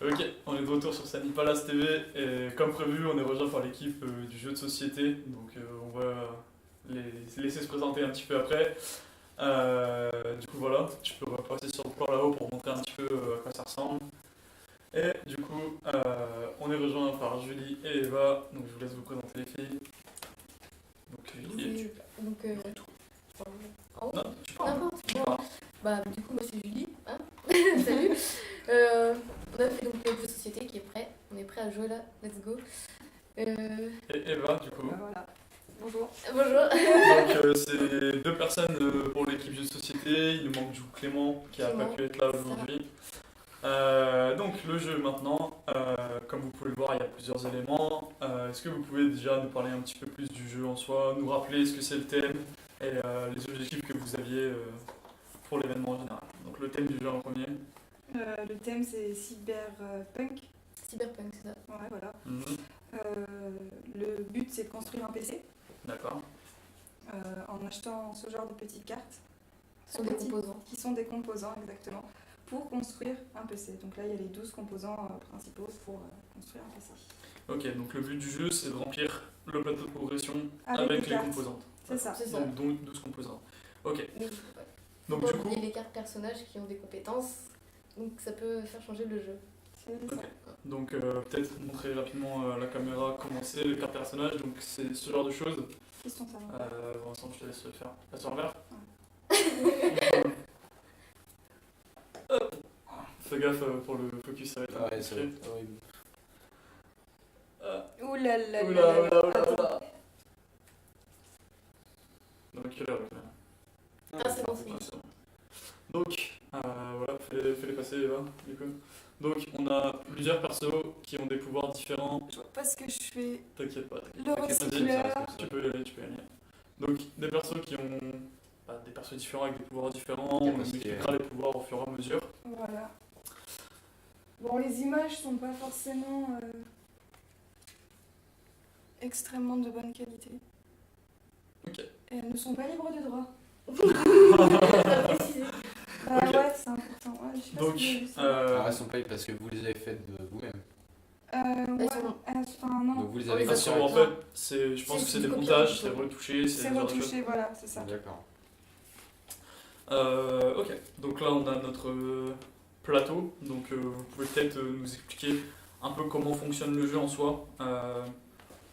Ok, on est de retour sur Sunny Palace TV et comme prévu, on est rejoint par l'équipe du jeu de société. Donc on va les laisser se présenter un petit peu après. Du coup voilà, je peux repasser sur le plan là-haut pour montrer un petit peu à quoi ça ressemble. Et du coup, on est rejoint par Julie et Eva. Donc je vous laisse vous présenter les filles. Donc Julie, En haut. non, tu parles. N'importe. Tu parles. Bah, du coup, moi c'est Julie. Hein Salut. On a fait donc le jeu de société qui est prêt. On est prêt à jouer là. Let's go. Et Eva, du coup. Voilà. Bonjour. Bonjour. Donc c'est deux personnes pour l'équipe jeu de société. Il nous manque du coup Clément qui n'a pas Clément, pu être là aujourd'hui. Donc le jeu maintenant, comme vous pouvez le voir, il y a plusieurs éléments. Est-ce que vous pouvez déjà nous parler un petit peu plus du jeu en soi, nous rappeler ce que c'est le thème et les objectifs que vous aviez pour l'événement en général. Donc le thème du jeu en premier. Le thème c'est cyberpunk. Cyberpunk, c'est ça. Ouais, voilà. Mhm. Le but c'est de construire un PC D'accord. en achetant ce genre de petites cartes. Ce sont des composants. Qui sont des composants, exactement, pour construire un PC. Donc là, il y a les 12 composants principaux pour construire un PC. Ok, donc le but du jeu c'est de remplir le plateau de progression Avec avec les les cartes. composantes. C'est ça. C'est ça. Donc 12 composants. Ok, Mais donc faut du pas coup. oublier les cartes personnages qui ont des compétences. Donc ça peut faire changer le jeu. C'est Ok. ça. Donc peut-être montrer rapidement à la caméra comment c'est les cartes personnages, donc c'est ce genre de choses. Question ça. Vincent, je te laisse le faire. Passe en vert. Fais gaffe pour le focus, ça va être un peu Ouais, c'est compliqué. horrible. Ouh là là Oula, là. oula, oula, Attends. oula. Dans quelle heure là? Ah, c'est bon, c'est bon. Ouais, c'est bon. Donc, voilà, fais-les passer, Eva, du coup. Donc, on a plusieurs persos qui ont des pouvoirs différents. Je vois pas ce que je fais. T'inquiète pas, t'inquiète Le pas. recycleur. Tu peux y aller, tu peux y aller. Donc, des persos qui ont des persos différents avec des pouvoirs différents. On multipliera les pouvoirs au fur et à mesure. Voilà. Bon, les images sont pas forcément extrêmement de bonne qualité. Ok. Et elles ne sont pas libres de droit. Pas précisé. Ok. Ouais, c'est important. Ouais, je sais pas Donc, si vous avez vu ça. Alors, elles sont pas parce que vous les avez faites de vous-même. Ouais, Elles sont- enfin non. Donc vous les On avez les a faites sur- En sur fait, je pense C'est que c'est du des copiage, montages, plutôt. c'est retouché, c'est C'est ce genre de choses. retouché, voilà, c'est ça. D'accord. Ok, donc là on a notre plateau, donc vous pouvez peut-être nous expliquer un peu comment fonctionne le jeu en soi,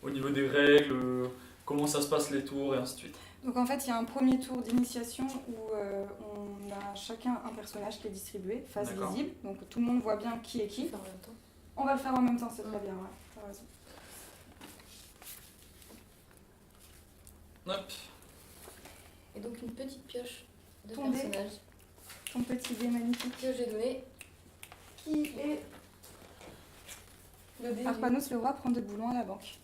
au niveau des règles, comment ça se passe les tours et ainsi de suite. Donc en fait, il y a un premier tour d'initiation où on a chacun un personnage qui est distribué, face D'accord. visible, donc tout le monde voit bien qui est qui. Faire en même temps. On va le faire en même temps, c'est très bien, ouais, t'as raison. Hop. Et donc une petite pioche de Ton dé. personnages Ton petit dé magnifique. que j'ai donné. Qui est Le dé. Arpanos le roi prend 2 boulons à la banque.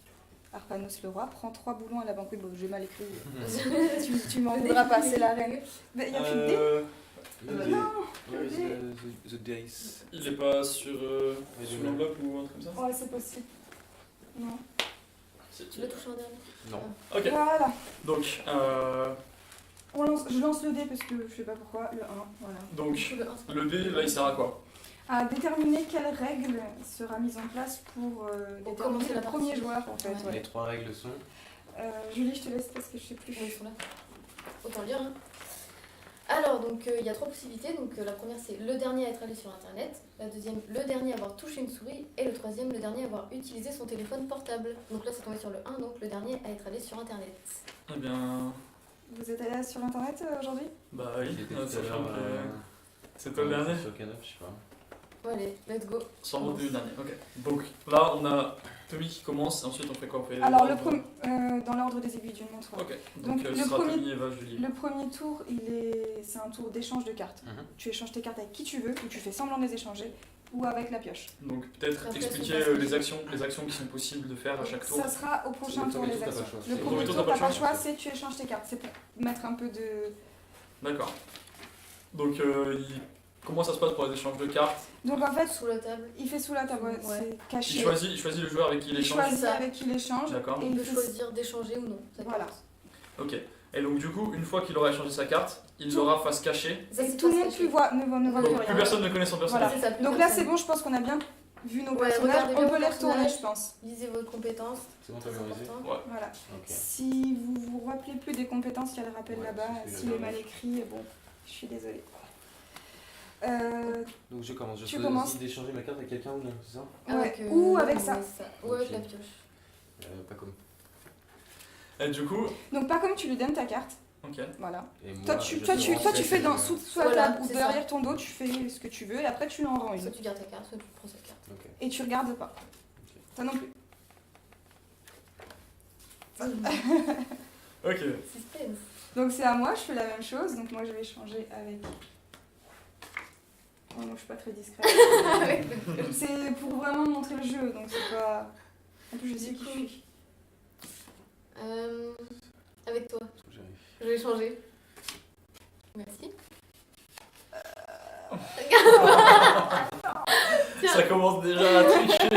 Arpanos le roi prend 3 boulons à la banque. Oui, bon, j'ai mal écrit. Tu m'en voudras pas, c'est la règle. Mais il n'y a plus de dé. Non, Where le is dé. the dice? Il est pas sur l'enveloppe ou un truc comme ça? Ouais, c'est possible. Non. Tu veux toucher un dernier? Non. Ok, Voilà. donc, Je lance le dé parce que je sais pas pourquoi. Le 1, voilà. donc Du coup, le un, c'est pas- le dé là il sert à quoi? À déterminer quelle règle sera mise en place pour déterminer commencer le la premier partie. joueur en fait. Ouais. Les Ouais. 3 règles sont. Julie, je te laisse parce que je sais plus. Ils sont là. Autant lire. Hein. Alors, donc il y a 3 possibilités. Donc la première, c'est le dernier à être allé sur Internet. La deuxième, le dernier à avoir touché une souris. Et le troisième, le dernier à avoir utilisé son téléphone portable. Donc là, c'est tombé sur le 1, donc le dernier à être allé sur Internet. Eh bien, Vous êtes allé sur internet aujourd'hui? bah oui, C'était ça tout à fait l'heure, un peu- c'est toi le dernier? Sur Canop, je sais pas. Bon, allez, let's go. Sans doute le dernier, ok. Donc là on a Tommy qui commence, et ensuite on fait quoi? On fait Alors, l'ordre- dans l'ordre des aiguilles d'une montre. Ok, Donc, donc le ce sera premier- Tommy, Eva, Julie. Le premier tour, c'est un tour d'échange de cartes. Tu échanges tes cartes avec qui tu veux, ou tu fais semblant de les échanger, ou avec la pioche. Donc peut-être Après, expliquer c'est les actions qui sont possibles de faire à chaque tour. Ça sera au prochain Le tour premier les tour, t'as pas actions. le choix. Le Le premier premier tour, tour, t'as pas le choix, c'est tu échanges tes cartes. C'est pour mettre un peu de... D'accord. Donc comment ça se passe pour les échanges de cartes? Donc en fait, Sous la table. il fait sous la table, ouais, Ouais. c'est caché. Il choisit le joueur avec qui il Il échange. choisit Ça. avec qui il échange. D'accord. Et Il il peut fait... choisir d'échanger ou non. Ça Voilà. compte. Ok. Et donc du coup, une fois qu'il aura échangé sa carte, il l'aura face cachée. Ça, Et c'est tout le pas monde caché. ne voit plus Donc rien. plus personne ne connaît son personnage. Voilà. C'est ça, plus Donc là, personne. c'est bon, je pense qu'on a bien vu nos Ouais, personnages, regardez on bien peut vos les retourner, personnages. je pense. Lisez vos compétences. C'est bon, t'as C'est mémorisé? important. Ouais. Voilà. Ok. Si vous vous rappelez plus des compétences qu'il y a le rappel Ouais, là-bas, c'est ce que s'il est j'avais mal vu. écrit, bon, je suis désolée. Donc je commence. Je Tu choisis commences. d'échanger ma carte avec quelqu'un ou non, c'est ça? Avec, Ou avec ouais, ça. Ou avec Ok. la pioche. Pas comme. Et du coup, Donc pas comme tu lui donnes ta carte, ok. voilà. Et moi, Toi tu, je toi, te tu, toi, tu renseigne, fais sous la Voilà, table ou c'est derrière ça. ton dos, tu fais ce que tu veux et après tu en rends Soit une. tu gardes ta carte, soit tu prends sa carte. Ok. Et tu regardes pas. Ça non plus. Ok. Suspense. Donc c'est à moi, je fais la même chose. Donc moi je vais changer avec. Oh non, je suis pas très discrète. C'est pour vraiment montrer le jeu, donc c'est pas. En plus je sais qui je suis. Avec toi. J'arrive. Je vais changer. Merci. Ça commence déjà à tricher.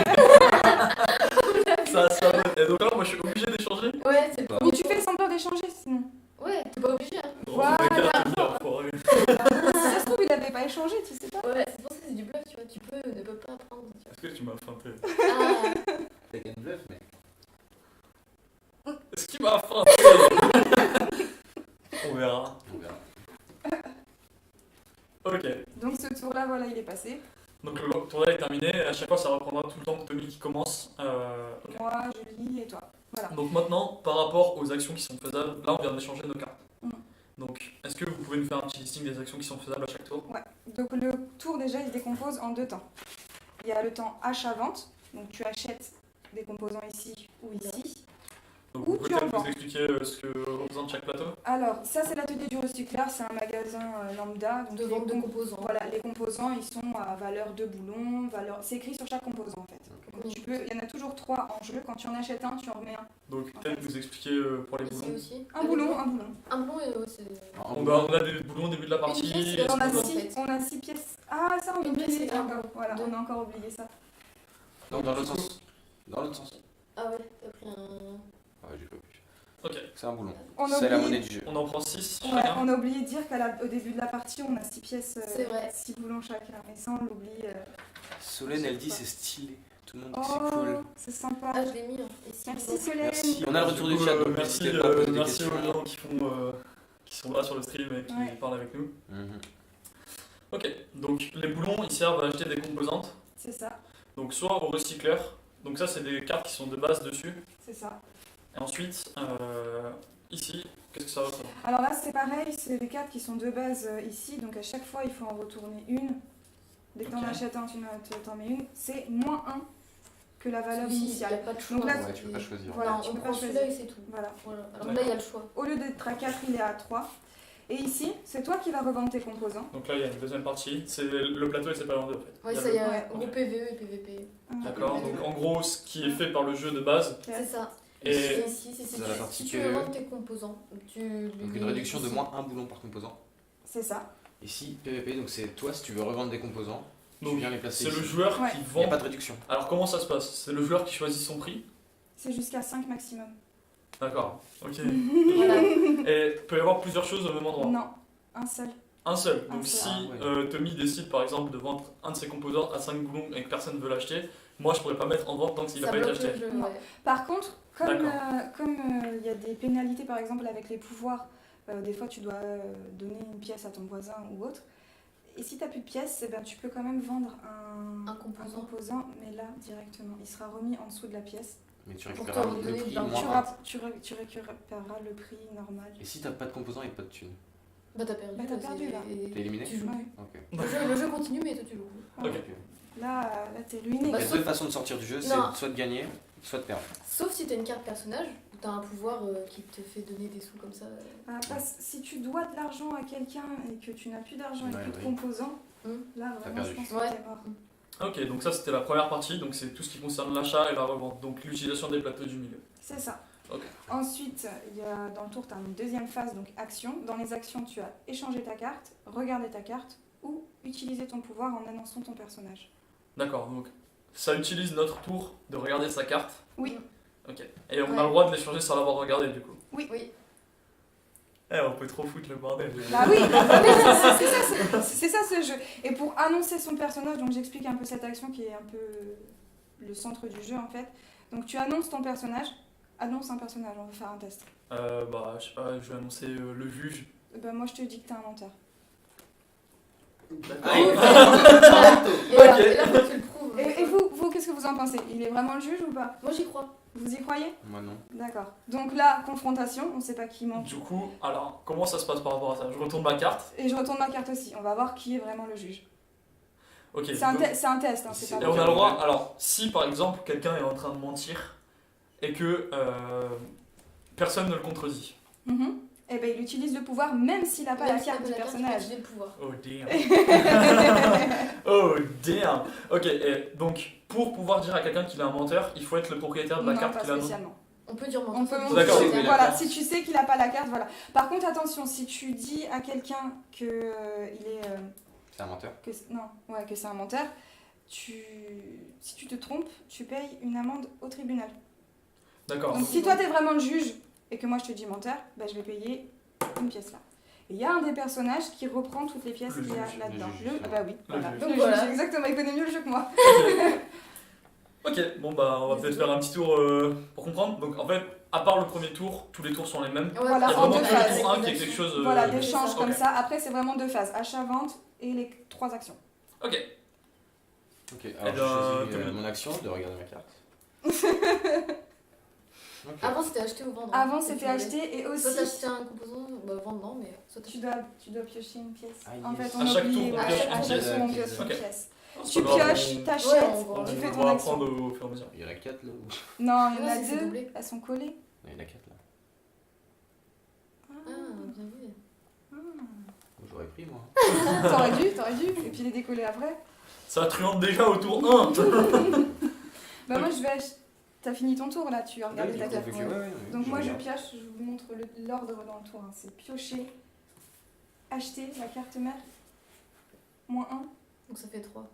Ça va. Et donc là, moi je suis obligé d'échanger. Ouais, c'est Mais tu fais semblant d'échanger sinon. Ouais, t'es pas obligé. Hein. Voilà. Les cartes, il a enfoiré. Si ça se trouve, il avait pas échangé, tu sais pas. Ouais, c'est pour ça que c'est du bluff, tu vois. Tu ne peux pas apprendre. Tu vois. Est-ce que tu m'as feinté? Ah, T'as qu'un bluff, mec. Est-ce qu'il m'a feinté? On verra. On verra. Ok. Donc ce tour-là, voilà, il est passé. Donc le tournoi est terminé. Et à chaque fois, ça reprendra tout le temps que Tommy qui commence. Ok. Moi, Julie et toi. Voilà. Donc maintenant, par rapport aux actions qui sont faisables, là on vient d'échanger nos cartes. Mhm. Donc, est-ce que vous pouvez nous faire un petit listing des actions qui sont faisables à chaque tour? Ouais. Donc le tour déjà, il se décompose en deux temps. Il y a le temps achat-vente. Donc tu achètes des composants ici ou ici. Donc Ou vous pouvez tu en peut-être vends. nous expliquer ce que représente chaque plateau? Alors, ça c'est l'atelier du recycleur, c'est un magasin lambda. Donc de les vente de com- composants. Voilà, les composants, ils sont à valeur de boulons, valeur... c'est écrit sur chaque composant en fait. Donc, il y en a toujours 3 en jeu, quand tu en achètes un, tu en remets un. Donc peut-être vous expliquer pour les Ici boulons. aussi. Un boulon, un boulon. Un boulon et c'est. On a des boulons au début de la partie. Une pièce, et On a en ce- fait. 6 pièces. Ah, ça on a Une pièce, oublié c'est un encore. Voilà, Deux. on a encore oublié ça. Non, dans l'autre sens. Dans l'autre sens. Ah ouais, t'as pris un. Ah ouais, j'ai pas pu. Ok. C'est un boulon. On a C'est la oublié- monnaie du jeu. On en prend 6 Ouais, chacun. on a oublié de dire qu'au début de la partie, on a 6 pièces, C'est vrai. 6 boulons chacun. Et ça, on l'oublie. Solène, elle dit c'est stylé. Tout le monde dit que c'est Oh, cool. c'est sympa. Ah, je l'ai mis. Hein. Ici, Merci Solène. Merci. On a le retour Du du coup, chat, donc merci, n'hésitez pas à poser des merci questions. aux gens qui sont là sur le stream et qui Ouais. parlent avec nous. Mhm. Ok, donc les boulons ils servent à acheter des composantes. C'est ça, Donc soit au recycleur, donc ça c'est des cartes qui sont de base dessus. c'est ça. Et ensuite, ici, qu'est-ce que ça représente? Alors là, c'est pareil, c'est des cartes qui sont de base ici, donc à chaque fois, il faut en retourner une. Dès que tu en Ok. achètes un, tu t'en mets une. C'est moins 1 que la valeur Il n'y a initiale. pas de choix. Donc là, Ouais, tu peux pas choisir. Voilà, Non, tu on peux pas prend celui-là choisir. et c'est tout. Voilà. Voilà. Alors là, il y a le choix. Au lieu d'être à 4, il est à 3. Et ici, c'est toi qui vas revendre tes composants. Donc là il y a une deuxième partie, c'est le plateau il s'est pas en deux en fait. Ouais, Il y a ça le- y a Ouais. gros PVE et PVP. D'accord, donc en gros ce qui est fait par le jeu de base. C'est ça. Et Ici, C'est la partie si tu PVE. veux vendre tes composants, tu Donc les une mets réduction de ici. moins 1 boulon par composant. C'est ça. Ici, PVP, donc c'est toi si tu veux revendre des composants, tu donc viens les placer c'est ici. le joueur Ouais. qui Il n'y vend. a pas de réduction. Alors comment ça se passe? C'est le joueur qui choisit son prix? C'est jusqu'à 5 maximum. D'accord, ok. Voilà. Et il peut y avoir plusieurs choses au même endroit. Non, un seul. Un seul. Un Donc seul. si Ah ouais. Tommy décide par exemple de vendre un de ses composants à 5 boulons et que personne ne veut l'acheter, moi je pourrais pas mettre en vente tant qu'il n'a Ça pas été bloque acheté. le jeu, Non. ouais. Par contre, comme D'accord. il y a des pénalités par exemple avec les pouvoirs, des fois tu dois donner une pièce à ton voisin ou autre. Et si tu n'as plus de pièces, eh ben, tu peux quand même vendre un composant, mais là directement. Il sera remis en dessous de la pièce. Mais tu Pour récupéreras te le redonner prix de l'argent. moins 1. Tu récupéreras le prix normal. Et si t'as pas de composants et pas de thunes, Bah t'as perdu. Bah, t'as perdu, là. t'es éliminé? Tu joues. Ouais. Ok. Le jeu continue, mais toi tu joues. Voilà. Ok. Là t'es ruiné. Il y Bah, a sauf- deux façons de sortir du jeu, c'est Non. soit de gagner, soit de perdre. Sauf si t'as une carte personnage, où t'as un pouvoir qui te fait donner des sous comme ça. Si tu dois de l'argent à quelqu'un et que tu n'as plus d'argent Ouais, et plus de oui. composants, Hum. là T'as vraiment je perdu. pense que Ouais. t'es mort. Ok, donc ça c'était la première partie, donc c'est tout ce qui concerne l'achat et la revente, donc l'utilisation des plateaux du milieu. C'est ça. Ok. Ensuite, dans le tour, tu as une deuxième phase, donc action. Dans les actions, tu as échangé ta carte, regardé ta carte ou utilisé ton pouvoir en annonçant ton personnage. D'accord, donc ça utilise notre tour de regarder sa carte. Oui. Ok. Et on Ouais. a le droit de l'échanger sans l'avoir regardé du coup. Oui. On peut trop foutre le bordel. Bah oui, c'est ça ce jeu. Et pour annoncer son personnage, donc j'explique un peu cette action qui est un peu le centre du jeu en fait. Donc tu annonces ton personnage, annonce un personnage, on va faire un test. Je sais pas, je vais annoncer le juge. Bah moi je te dis que t'es un menteur. D'accord. Et là, faut que tu le prouves. Et vous qu'est-ce que vous en pensez? Il est vraiment le juge ou pas? Moi, j'y crois. Vous y croyez? Moi non. D'accord. Donc là, confrontation, on sait pas qui ment. Du coup, alors, comment ça se passe par rapport à ça? Je retourne ma carte. Et je retourne ma carte aussi, on va voir qui est vraiment le juge. Ok. C'est un, donc- c'est un test, hein, c'est Et pas on a le droit, alors, si par exemple quelqu'un est en train de mentir et que personne ne le contredit. Et ben il utilise le pouvoir même s'il n'a pas la Même si carte t'as du pas la carte, personnage. tu peux utiliser le pouvoir. Oh damn. Oh damn. Ok, et donc pour pouvoir dire à quelqu'un qu'il est un menteur, il faut être le propriétaire de la Non, carte pas qu'il a. spécialement. On peut dire mentir. On peut sans montrer D'accord, que- ok, voilà, d'accord. si tu sais qu'il n'a pas la carte, voilà. Par contre, attention, si tu dis à quelqu'un que il est C'est un menteur. que c'est un menteur, si tu te trompes, tu payes une amende au tribunal. D'accord. Donc si toi t'es vraiment le juge et que moi je te dis menteur, ben, je vais payer une pièce là. Et il y a un des personnages qui reprend toutes les pièces Le qu'il y a juge, là-dedans. le juge, Ah bah oui, Le voilà. juge. Donc Donc le voilà. juge, exactement, il connaît mieux le jeu que moi. Ok, bon bah on va peut-être faire un petit tour pour comprendre. Donc en fait, à part le premier tour, tous les tours sont les mêmes. Ouais, Voilà, Il y a en vraiment deux que le phases. tour 1 qui est quelque chose. Voilà, de- d'échanges ça. comme Ok. ça. Après, c'est vraiment deux phases, achat-vente et les 3 actions. Ok. Ok, Eh alors ben, je choisis Camille. mon action de regarder ma carte. Ok. Avant, c'était acheter ou vendre. Avant, Si tu c'était voulais. acheter et Soit aussi... t'achetais un composant, bah vendre non, mais soit Tu t'achetais. dois piocher une pièce. Ah, En yes. fait, on À chaque oublie, tour, on ouais, pioche à une chaque pièce. tour, on pioche Ok. une pièce. C'est Tu pas grave, pioches, on- t'achètes, Ouais, on tu va- fais on ton va action. apprendre au fur et à mesure. Il y en a 4 là ou... Non, il y en Ouais, a c'est 2, doublé. elles sont collées. Non, il y en a 4 là. Ah, bien vu. Bon, j'aurais pris moi. T'aurais dû, et puis les décoller après. Ça truande déjà au tour 1. Bah moi je vais acheter... T'as fini ton tour là, tu as regardé Oui, ta du carte. coup, Ouais. ouais, Donc moi je regarde. pioche, je vous montre l'ordre dans le tour. Hein. C'est piocher, acheter la carte mère, -1. Donc ça fait 3.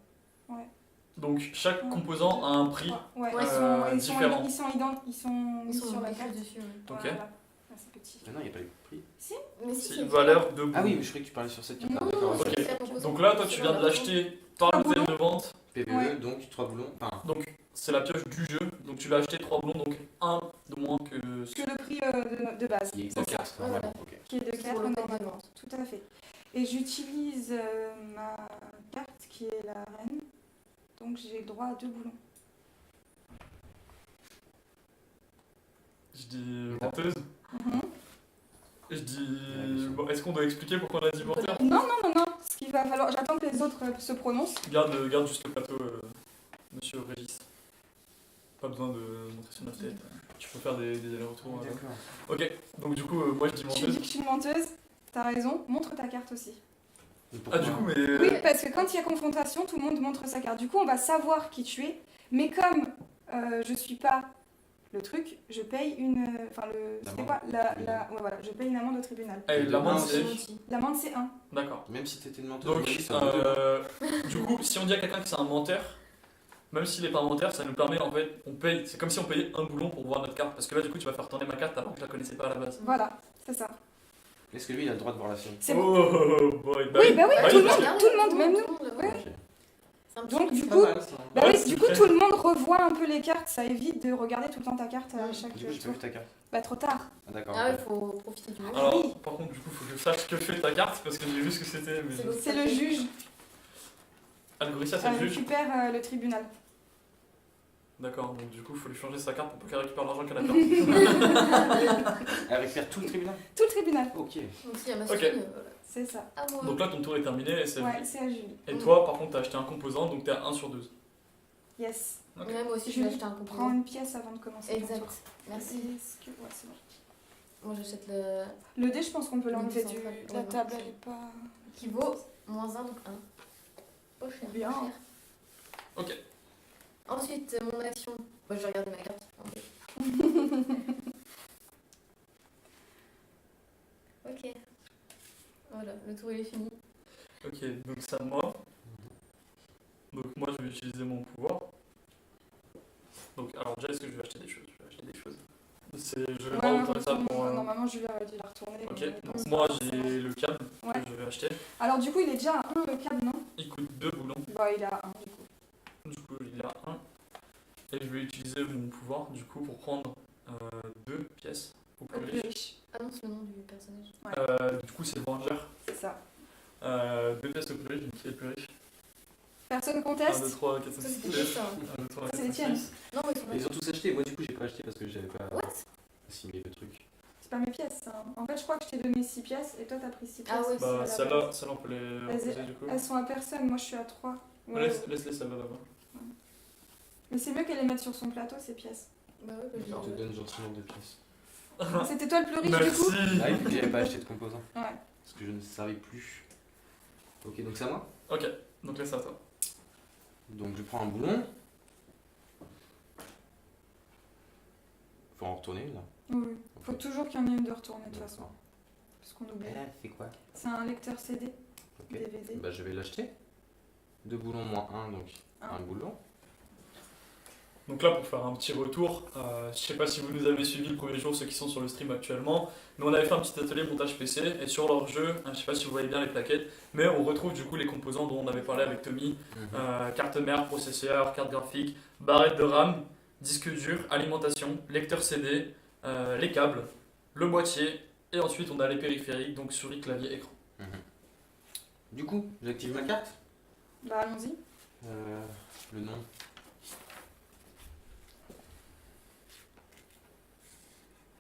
Donc chaque composant a un prix. Ouais, Ouais, ils sont différent. mis Ils sont sur la écrits carte. dessus. Ouais. Ok. Voilà. Ah, c'est petit. Ah non, il n'y a pas eu de prix. Mais C'est si, une valeur de. Ah oui, mais je croyais que tu parlais sur cette carte. Non, Ah, d'accord, non, ok. c'est chaque composant. Donc là, toi, tu viens de l'acheter par le modèle de vente. PVE, Ouais. donc 3 boulons. Enfin, Donc c'est la pioche du jeu. Donc tu l'as acheté 3 boulons, donc 1 de moins que. Que le prix de base. il y a C'est ça. 4 Ouais, normalement. Ok. Qui est de C'est 4 pour le code de normalement. vente. Tout à fait. Et j'utilise ma carte qui est la reine. Donc j'ai le droit à 2 boulons. Je dis menteuse. Mhm. Je dis. Bon, est-ce qu'on doit expliquer pourquoi on a dit menteur? Non. Ce qu'il va falloir, j'attends que les autres se prononcent. Garde juste le plateau, monsieur Régis. Pas besoin de montrer sur notre tête. Tu peux faire des allers-retours. D'accord. Ok, donc du coup, moi je dis Tu dis menteuse. que je suis une menteuse, t'as raison, montre ta carte aussi. Et Ah, pourquoi du coup, mais. Oui, parce que quand il y a confrontation, tout le monde montre sa carte. Du coup, on va savoir qui tu es, mais comme je suis pas le truc, je paye une. Enfin, c'était quoi ouais, voilà, je paye une amende au tribunal. Eh, l'amende, Non, c'est. L'amende, c'est 1. D'accord. Même si t'étais une menteuse, Donc, oui, c'est un menteur. du coup, si on dit à quelqu'un que c'est un menteur, même s'il n'est pas un menteur, ça nous permet en fait, on paye. C'est comme si on payait un boulon pour voir notre carte. Parce que là, du coup, tu vas faire tourner ma carte alors que je la connaissais pas à la base. Voilà, c'est ça. Est-ce que lui, il a le droit de voir la sienne? C'est Oh, boy. Bah Oui, bah oui, Bah tout oui, le parce monde, tout le monde, même nous. Tout le monde, Ouais. Ok. C'est un petit Donc, peu du C'est plus pas coup, mal, ça. bah Ouais, oui, c'est du coup, très- tout le monde revoit un peu les cartes. Ça évite de regarder tout le temps ta carte à chaque Du coup, j'ai pas tour. vu ta carte. Bah, trop tard. Ah, d'accord. Ah ouais, ok. faut profiter du moment. Alors, Oui. par contre, du coup, faut que je sache ce que fait ta carte parce que j'ai vu ce que c'était. Mais... C'est l'autre. C'est le juge. Algorithia, c'est le juge. Récupère le tribunal. D'accord, donc du coup, il faut lui changer sa carte pour pas qu'elle récupère l'argent qu'elle a perdu. Elle récupère tout le tribunal? Tout le tribunal, Ok. Donc s'il y a ma Ok. soutien, voilà. c'est ça. À moi. Donc là, ton tour est terminé et c'est Ouais, c'est à Julie. Et toi, par contre, t'as acheté un composant, donc t'es à 1 sur 2. Yes. Ok. Ouais, moi aussi, je Julie, vais acheter un Prends composant. une pièce avant de commencer. ton Exact. tour. Merci. Est-ce que... Ouais, c'est bon. Moi, j'achète le. Le dé, je pense qu'on peut Le l'enlever dé de central. la Ouais, table. ouais. Elle est pas... Qui vaut -1, donc 1. Pas cher. Bien. Pas cher. Ok. Ensuite, mon action. Moi, je vais regarder ma carte. Ok. Voilà, le tour il est fini. Ok, donc c'est à moi. Donc moi, je vais utiliser mon pouvoir. Donc, alors déjà, est-ce que je vais acheter des choses? Je vais acheter des choses. Je vais Ouais, pas retourner ça pour... normalement, normalement Julie aurait dû la retourner. Ok, mais donc comme moi ça, j'ai le câble Ouais. que je vais acheter. Alors du coup, il est déjà à 1 le câble, non? Il coûte 2 boulons. Bah, il est à 1 du coup. Du coup, il est à 1. Et je vais utiliser mon pouvoir du coup pour prendre 2 pièces au plus Le plus riche. riche. Annonce le nom du personnage. Du coup, c'est le Vengeur. C'est ça. 2 pièces au plus riche, donc qui est le plus riche? Personne 1, 2, conteste? 3, 4, 5, Ça, 6, c'était 7. juste ça. 1, 2, 3, Ça, 4, c'est les 5, tiennes. 6. Non, mais ils sont Ils ont tous acheté, moi du coup j'ai pas acheté parce que j'avais pas What? assimilé le truc. C'est pas mes pièces, ça. En fait, je crois que je t'ai donné 6 pièces et toi, t'as pris 6 pièces. Ah ouais, aussi à Bah, la celle-là, base. on peut les Vas-y. reposer du coup. Elles sont à personne, moi je suis à 3. Laisse-les celle-là là-bas. Mais c'est mieux qu'elle les mette sur son plateau, ces pièces. Bah ouais, bah, je Je te l'ai donne gentiment 2 pièces. C'était toi le plus riche du coup? Merci. Ah oui, vu que j'avais pas acheté de composants. Ouais. Parce que je ne savais plus. Ok, donc c'est à moi. Ok, donc là c'est à toi. Donc je prends un boulon. Faut en retourner là. Oui. Faut Ok. toujours qu'il y en ait une de retournée de toute façon. D'accord. Parce qu'on oublie. Elle fait quoi? C'est un lecteur CD, Ok. DVD. Bah je vais l'acheter. 2 boulons moins 1, donc Un. un boulon. Donc là, pour faire un petit retour, je sais pas si vous nous avez suivi le premier jour, ceux qui sont sur le stream actuellement. Nous, on avait fait un petit atelier montage PC et sur leur jeu, je sais pas si vous voyez bien les plaquettes, mais on retrouve du coup les composants dont on avait parlé avec Tommy. Carte mère, processeur, carte graphique, barrette de RAM, disque dur, alimentation, lecteur CD, les câbles, le boîtier et ensuite on a les périphériques, donc souris, clavier, écran. Du coup, j'active ma carte. Bah allons-y. Le nom.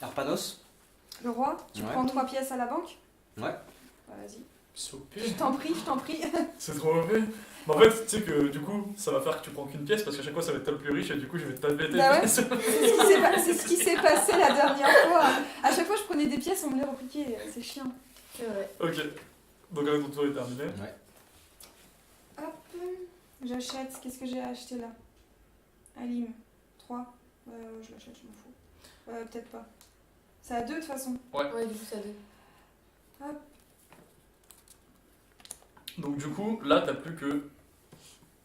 Arpanos. Le roi, tu Ouais. prends 3 pièces à la banque? Ouais. Bah, vas-y. Super. Je t'en prie, je t'en prie. C'est trop mauvais. Mais en fait, tu sais que du coup, ça va faire que tu prends qu'une pièce parce qu'à chaque fois ça va être toi le plus riche et du coup je vais te taper tes Bah ouais. pièces. C'est ce qui s'est passé la dernière fois. À chaque fois, je prenais des pièces, on me les repliquait. C'est chiant. C'est vrai. Ok, donc là ton tour est terminé. Ouais. Hop, j'achète. Qu'est-ce que j'ai acheté là? Alim. 3. Je l'achète, je m'en fous. Peut-être pas. C'est à 2 de toute façon. Ouais, du coup, ça deux. Hop. Donc du coup, là t'as plus que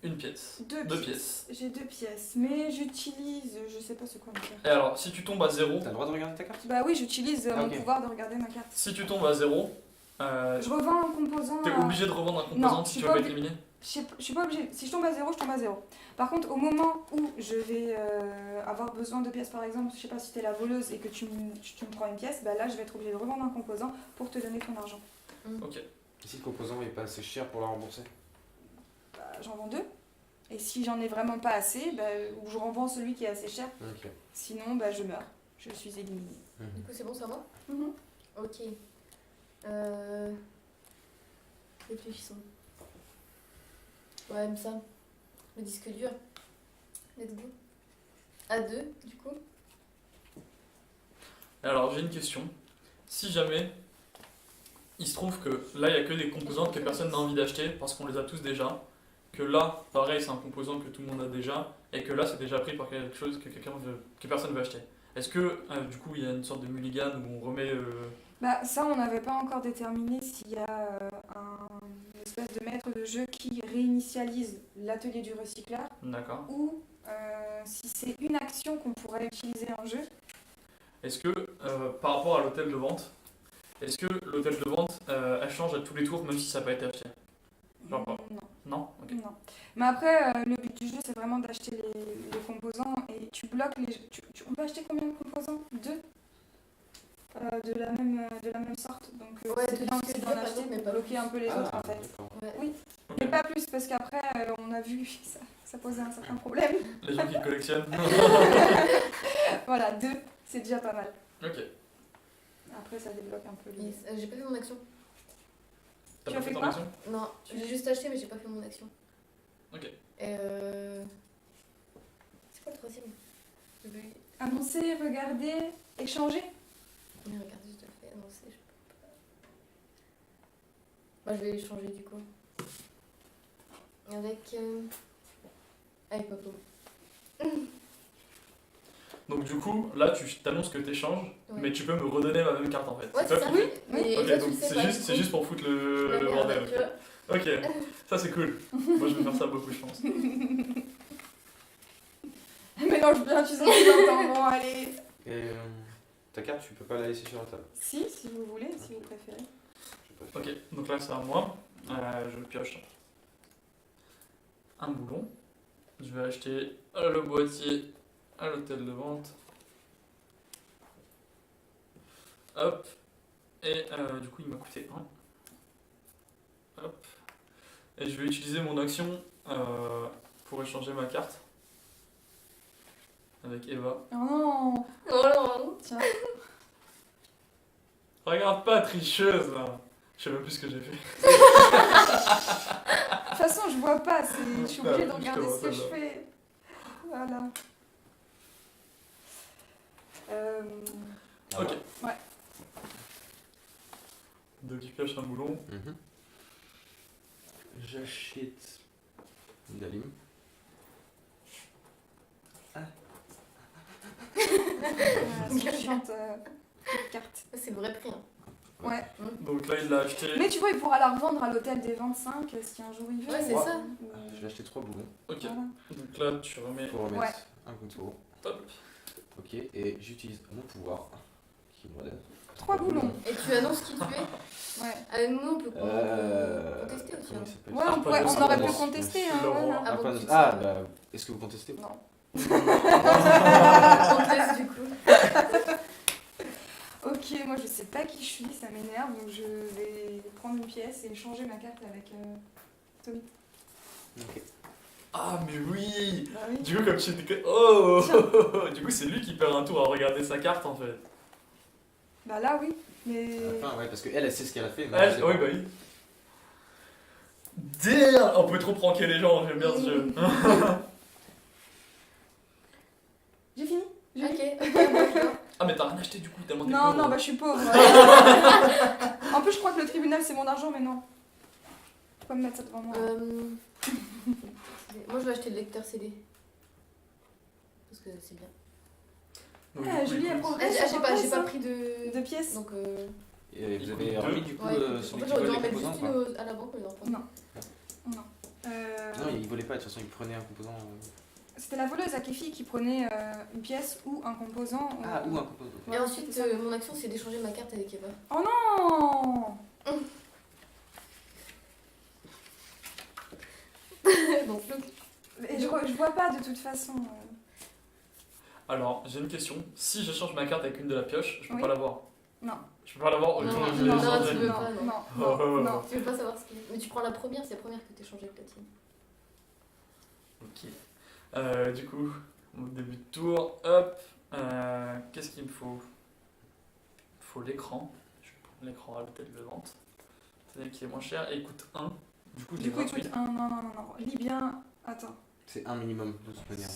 une pièce. 2 pièces. J'ai 2 pièces, mais j'utilise. Je sais pas ce qu'on va faire. Et alors, si tu tombes à 0, T'as le droit de regarder ta carte? Bah oui, j'utilise Ah, mon ok. pouvoir de regarder ma carte. si tu tombes à 0, Je revends un composant. t'es à- obligé de revendre un composant Non, si je tu suis veux pas pas être éliminé. Je suis pas obligée. Si je tombe à 0, je tombe à 0. Par contre, au moment où je vais avoir besoin de pièces, par exemple, je sais pas si t'es la voleuse et que tu me prends une pièce, bah là, je vais être obligée de revendre un composant pour te donner ton argent. Ok. Et si le composant est pas assez cher pour la rembourser? Bah, j'en vends 2. Et si j'en ai vraiment pas assez, bah, ou je revends celui qui est assez cher. Ok. Sinon, bah, je meurs. Je suis éliminée. Du coup, c'est bon, ça va? Mhm. Ok. Réfléchissons. Ouais, mais ça. Le disque dur. Let's go. À 2, du coup. Et alors, j'ai une question. Si jamais il se trouve que là il y a que des composants que personne n'a envie d'acheter parce qu'on les a tous déjà, que là, pareil, c'est un composant que tout le monde a déjà, et que là c'est déjà pris par quelque chose que personne veut acheter. Est-ce que du coup il y a une sorte de mulligan où on remet Bah, ça, on n'avait pas encore déterminé s'il y a une espèce de maître de jeu qui réinitialise l'atelier du recycleur D'accord. ou si c'est une action qu'on pourrait utiliser en jeu. Est-ce que par rapport à l'hôtel de vente, est-ce que l'hôtel de vente elle change à tous les tours même si ça n'a pas été acheté? Genre pas. Non. Non. Ok. Non. Mais après, le but du jeu, c'est vraiment d'acheter les composants et tu bloques les. On peut acheter combien de composants? 2 de la même sorte. Donc, Ouais, c'est de bien disque aussi dur, d'en par acheter exemple, mais pour pas bloquer plus. un peu les autres en fait. D'accord. Ouais. Oui, Ok. mais pas plus parce qu'après, on a vu que ça posait un certain problème. Les gens qui collectionnent. Voilà, 2, c'est déjà pas mal. Ok. Après, ça débloque un peu les. Yes. J'ai pas fait mon action. T'as Tu pas as fait ton quoi? action? Non, j'ai juste acheté, mais j'ai pas fait mon action. Ok. Et c'est quoi le troisième? J'ai vu. Annoncer, regarder, échanger. Mais regardez, je te le fais annoncer. Je peux pas. Bah, je vais changer du coup. Avec Papa. Donc du coup, là tu t'annonces que t'échanges, Ouais. mais tu peux me redonner ma même carte en fait. Ouais, c'est ça. qui- Mais Ok, toi, tu donc le sais c'est pas, juste, du c'est coup. juste pour foutre le La merde, bordel. tu vois. Ok, ça c'est cool. Moi je vais faire ça beaucoup, je pense. Mélange bien, tu sais ce que j'entends. Bon, allez. Et Ta carte, tu peux pas la laisser sur la table. Si vous voulez, si vous préférez. Je sais pas. Ok, donc là c'est à moi. Je pioche un boulon. Je vais acheter le boîtier à l'hôtel de vente. Hop. Et du coup il m'a coûté 1. Hop. Et je vais utiliser mon action pour échanger ma carte avec Eva. Oh non. Oh non. Tiens. Regarde pas, tricheuse là. Je sais même plus ce que j'ai fait. De toute façon, je vois pas. Je suis obligée de Je te regarder vois ce que je celle-là. fais. Voilà. Ok. Ouais. Donc tu pioches un boulon. Mhm. J'achète une Dalim. C'est chiante, cette carte. C'est le vrai prix. Hein. Ouais. Donc là il l'a acheté. Mais tu vois, il pourra la revendre à l'hôtel des 25 si un jour il veut. Ouais, c'est ça. Je vais acheter 3 boulons Ok. Voilà. Donc là tu remets. pour remettre Ouais. un contour. Hop. Ok, et j'utilise mon pouvoir qui me redonne 3 boulons. Et tu annonces qui tu es. Ouais. Avec nous, on peut contester aussi. comment Hein. il s'appelle Ouais, Ah, on, pas de on aurait pu silence. contester. Je Hein, suis le roi. voilà. Ah bon, point de- tu sais. Ah, bah, est-ce que vous contestez? Non. On te laisse du coup. Ok, moi je sais pas qui je suis, ça m'énerve, donc je vais prendre une pièce et changer ma carte avec Tommy. Ok. Ah mais oui. Bah oui. Du coup comme tu dis que... Oh. Du coup c'est lui qui perd un tour à regarder sa carte en fait. Bah là oui, mais... À la fin, ouais, parce qu'elle, elle sait ce qu'elle a fait. Mais Ouais, elle sait oui pas. bah oui. Damn. On peut trop pranker les gens, j'aime bien ce jeu. J'ai fini. J'ai fini. Ok, moi je viens. Ah mais t'as rien acheté du coup tellement t'es Non, pauvre. non, bah je suis pauvre. En plus je crois que le tribunal c'est mon argent, mais non. Tu peux pas me mettre ça devant moi. Moi je vais acheter le lecteur CD. Parce que c'est bien. Donc, Ah, du coup, Julie, elle écoute, prend- J'ai pas pris de. Deux pièces. Donc. Et vous Il avez coûte remis du coup Ouais, en celui fait, qui j'aurais dû vole en les mettre composants juste ou pas une à la banque, on les en prend. Non. Non. Non, il volait pas, de toute façon, il prenait un composant. C'était la voleuse à Kefi qui prenait une pièce ou un composant. Ah, ou un composant. Et Ouais, ensuite, c'est ça. mon action c'est d'échanger ma carte avec Eva. Oh non. Donc, Et je vois pas de toute façon. Alors j'ai une question. Si j'échange ma carte avec une de la pioche, je peux Oui. pas l'avoir. Non. Je peux pas l'avoir au Non, jour où je non, l'ai non, échangé. tu veux Non, pas, non. non, Oh, non, non. Tu veux pas savoir ce qu'il est. Mais tu prends la première, c'est la première que t'échanges avec Platine. Ok. Du coup, au début de tour, hop. Qu'est-ce qu'il me faut? Il faut l'écran. Je vais prendre l'écran à l'hôtel de vente. C'est qui est moins cher et il coûte 1. Du coup, Du coup, écoute, non, non, non, non. Lis bien. Attends. C'est un minimum de toute manière.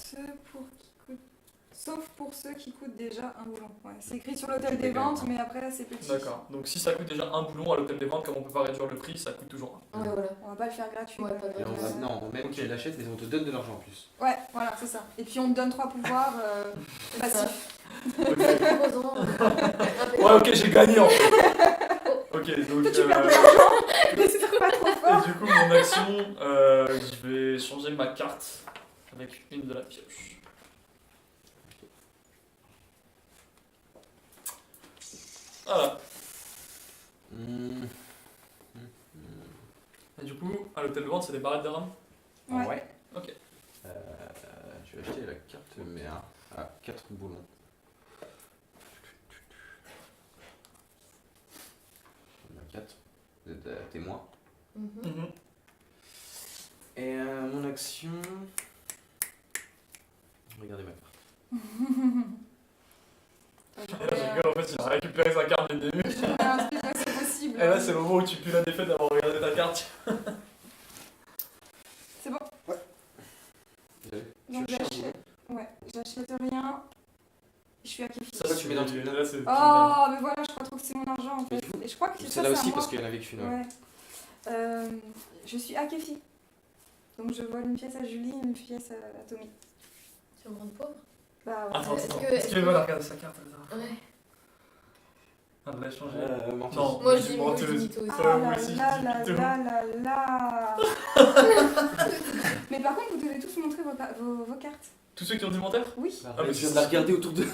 Sauf pour ceux qui coûtent déjà un boulon. Ouais, c'est écrit sur l'hôtel des ventes, mais après c'est petit. D'accord. Donc si ça coûte déjà un boulon à l'hôtel des ventes, comme on peut pas réduire le prix, ça coûte toujours Ouais, voilà. On va pas le faire gratuit. Ouais, pas de Et on va, gratuit. non, même Ok. tu l'achètes, mais on te donne de l'argent en plus. Ouais, voilà, c'est ça. Et puis on te donne 3 pouvoirs passifs. Composant. Ouais, ok, j'ai gagné en fait. Ok, donc. Toi, tu perds de l'argent, mais c'est pas trop Et fort. du coup, mon action, je vais changer ma carte avec une de la pioche. Voilà. Mmh. Et du coup, à l'hôtel de vente, c'est des barrettes de rame. Ouais. Ok. Je vais acheter la carte mère à 4 boulons. Il y en a 4. Vous êtes témoin. Mhm. Et mon action. Regardez ma carte. Et là, je rigole, en fait, il a récupéré sa carte dès le début. C'est possible. Et là, c'est le moment où tu pues la défaite d'avoir regardé ta carte. C'est bon. Vous avez Donc tu achètes un j'achète. Ouais, j'achète rien. Je suis à Kefi. Ça, Toi, tu mets dans le tribunal. Là, c'est Oh, mais voilà, je crois trop que c'est mon argent en Mais fait. vous- Et je crois que C'est ça, là à aussi moi. parce qu'il y en avait qu'une. Ouais. Ouais. Je suis à Kefi. Donc je vole une pièce à Julie, une pièce à Tommy. Tu vas me rendre pauvre? Bah ouais. Attends, Est-ce attends. que- Est-ce qu'il veut regarder sa carte là? Ouais. Ah, elle l'a changé. Menteuse. Non, Moi, je dis dis menteuse. mytho aussi. Ah Ouais, moi là aussi, là je dis là mytho. là là là. Mais par contre, vous devez tous montrer vos cartes. Tous ceux qui ont des commentaires? Oui. Ah, mais je viens de la regarder autour de.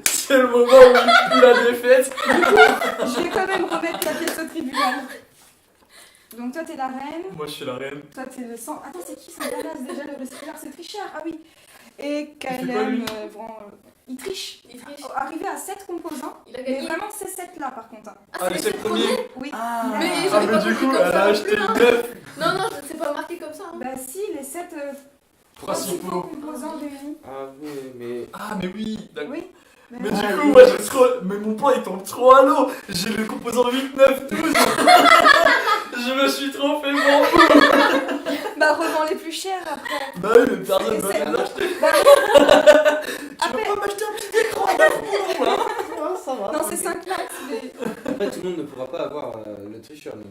C'est le moment où il pue la défaite. Je vais quand même remettre la pièce au tribunal. Donc toi t'es la reine, Moi je suis la reine. toi t'es le sang. Attends, c'est qui c'est Dallas déjà le wrestler? C'est Trichard, ah oui. Et fait quoi, lui KLM, il triche. Il triche. Arrivé à 7 composants, Il a mais gagné. vraiment ces 7 là par contre. Ah, les 7 premiers. Oui. Ah. il a- Mais Ah, j'avais mais pas du compris coup, comme elle ça a non acheté plus, hein. le 9 Non, c'est pas marqué comme ça. Hein. Bah si, les 7 principaux. composants réunis. Ah oui, mais. Ah, mais oui, d'accord. Oui. Mais du coup, moi j'ai trop. Mais mon plan il tombe trop à l'eau. J'ai le composant 8, 9, 12. Je me suis trop fait bon. Bah revends les plus chers après. Bah oui, mais personne Et va c'est- les acheter. Bah, Tu veux pas m'acheter un petit écran à 9 boulons là? Ça va. non, c'est 5 max. Mais... Après, tout le monde ne pourra pas avoir le tricheur, donc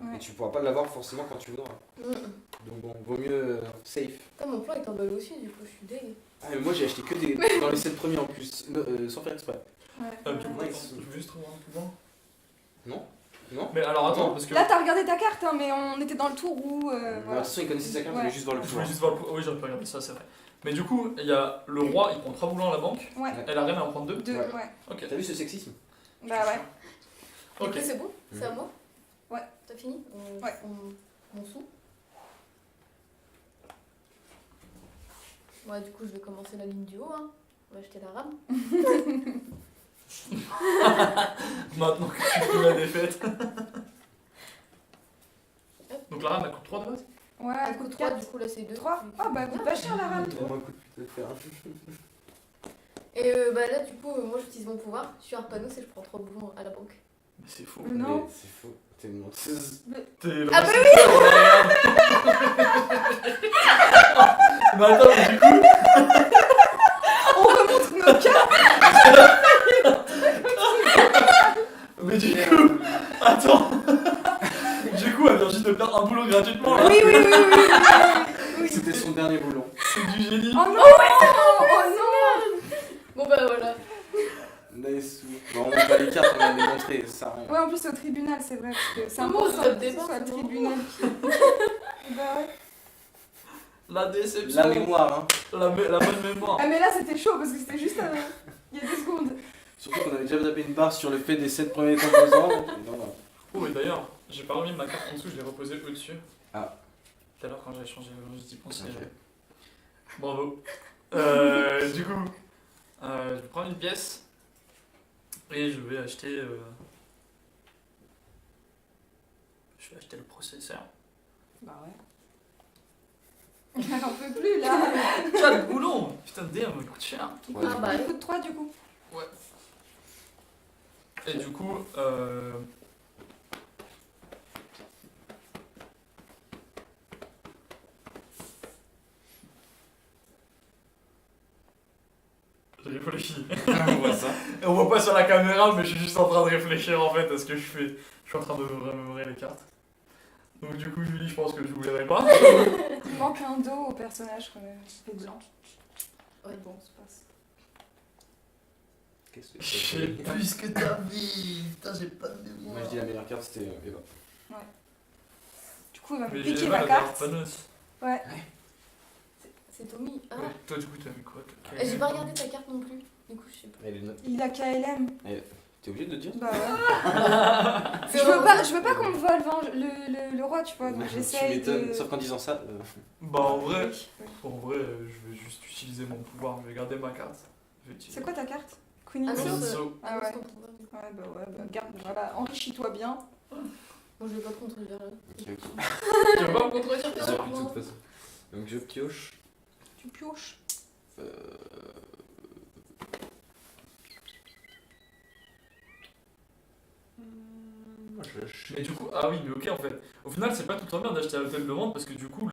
Ouais. et tu pourras pas l'avoir forcément quand tu voudras. Donc bon, vaut mieux safe. Putain, mon plan est tombé aussi, du coup, je suis dégueu. Ah, mais moi j'ai acheté que des dans les 7 premiers en plus, sans faire exprès. Ouais. Ah, du coup, Ouais, attends, je veux juste trouver un peu loin. Non. Non. Mais alors attends, parce que. Là t'as regardé ta carte, hein, mais on était dans le tour où. De toute Voilà. façon, il connaissait sa carte, il Ouais. voulait juste voir le Je pouvoir. voulais juste voir le. Oui, j'aurais pas regardé ça, c'est vrai. Mais du coup, il y a le roi, il prend 3 boulons à la banque. Ouais. Et la reine, elle en prend 2. 2, Ouais. ouais. Ok. T'as vu ce sexisme? Bah ouais. Ok, Ok. c'est bon? C'est à moi? Ouais. T'as fini? Ouais. Mon sou? Ouais, du coup, je vais commencer la ligne du haut. Hein. On va acheter la rame. Maintenant que tu fais la défaite. Donc la rame, elle coûte 3 de base. Ouais, Un elle coup coûte 3, 4. du coup, là, c'est 2. 3. Ah bah elle coûte pas cher la rame. Vraiment un coup de pute de fer. Et bah là, du coup, moi, j'utilise mon pouvoir. Je suis un panneau, c'est je prends 3 boulons à la banque. Mais c'est faux. Non. Mais c'est faux. T'es une menteuse. T'es le Ah bah oui. Mais attends, mais du coup. On remonte nos cartes. Mais du coup. Attends. Du coup, elle vient juste de perdre un boulot gratuitement là. Oui, oui, oui, oui, oui, oui. C'était son dernier boulon. C'est du génie. Oh non, oh non. Bon, bah voilà. Nice. Bon, on va les cartes, on va les montrer, ça sert à rien. Ouais, en plus au tribunal, c'est vrai, parce que c'est Comment important ça que ce débat, soit le comment tribunal. Bah ouais. La déception. La mémoire, hein. La bonne mémoire. Ah mais là c'était chaud parce que c'était juste il y a 2 secondes. Surtout qu'on avait déjà tapé une barre sur le fait des 7 premiers composants. Non, non. Oh, et d'ailleurs, j'ai pas remis ma carte en dessous, je l'ai reposée au-dessus. Ah. Tout à l'heure, quand j'avais changé le registre, j'y pensais. Ok. Bravo. Du coup, je vais prendre une pièce et je vais acheter. Je vais acheter le processeur. Bah ouais. J'en peux plus là. 4 boulons. Putain, de DM, il coûte cher. Ouais. Ah bah, Il coûte 3 du coup. Et du coup, je réfléchis. On voit ça. On voit pas sur la caméra, mais je suis juste en train de réfléchir en fait à ce que je fais. Je suis en train de me remémorer les cartes. Donc du coup, Julie, je pense que je n'oublierai pas. Il manque un dos au personnage quand même. C'est blanc. Ouais. Bon, c'est pas ça. Qu'est-ce que Je sais plus ce que t'as dit. Putain, j'ai pas de mémoire. Moi je dis la meilleure carte c'était Eva. Du coup il va me Mais piquer j'ai ma mal, carte. panneuse. Ouais. C'est Tommy. Ah, Ouais, toi, du coup, t'as mis quoi toi et j'ai pas regardé ta carte non plus. Du coup, je sais pas. Elle est note. Il a KLM. T'es obligé de le dire? Bah ouais. je veux pas qu'on me vole le roi, tu vois. Donc Tu j'essaye m'étonnes, de. sauf qu'en disant ça. Bah, en vrai, Oui. je vais juste utiliser mon pouvoir. Je vais garder ma carte. Je vais utiliser C'est quoi ta carte Queen Ah non, Queen c'est- So. Ah ouais. son pouvoir. Ouais, bah garde, voilà, enrichis-toi bien. Bon, je vais pas te contredire là. Ok, ok. Tu vas pas me contredire J'ai toi appris de toute façon. Donc je pioche. Tu pioches. Moi je Mais du coup, ah oui, mais ok en fait. Au final, c'est pas tout le temps bien d'acheter à l'hôtel de vente parce que du coup,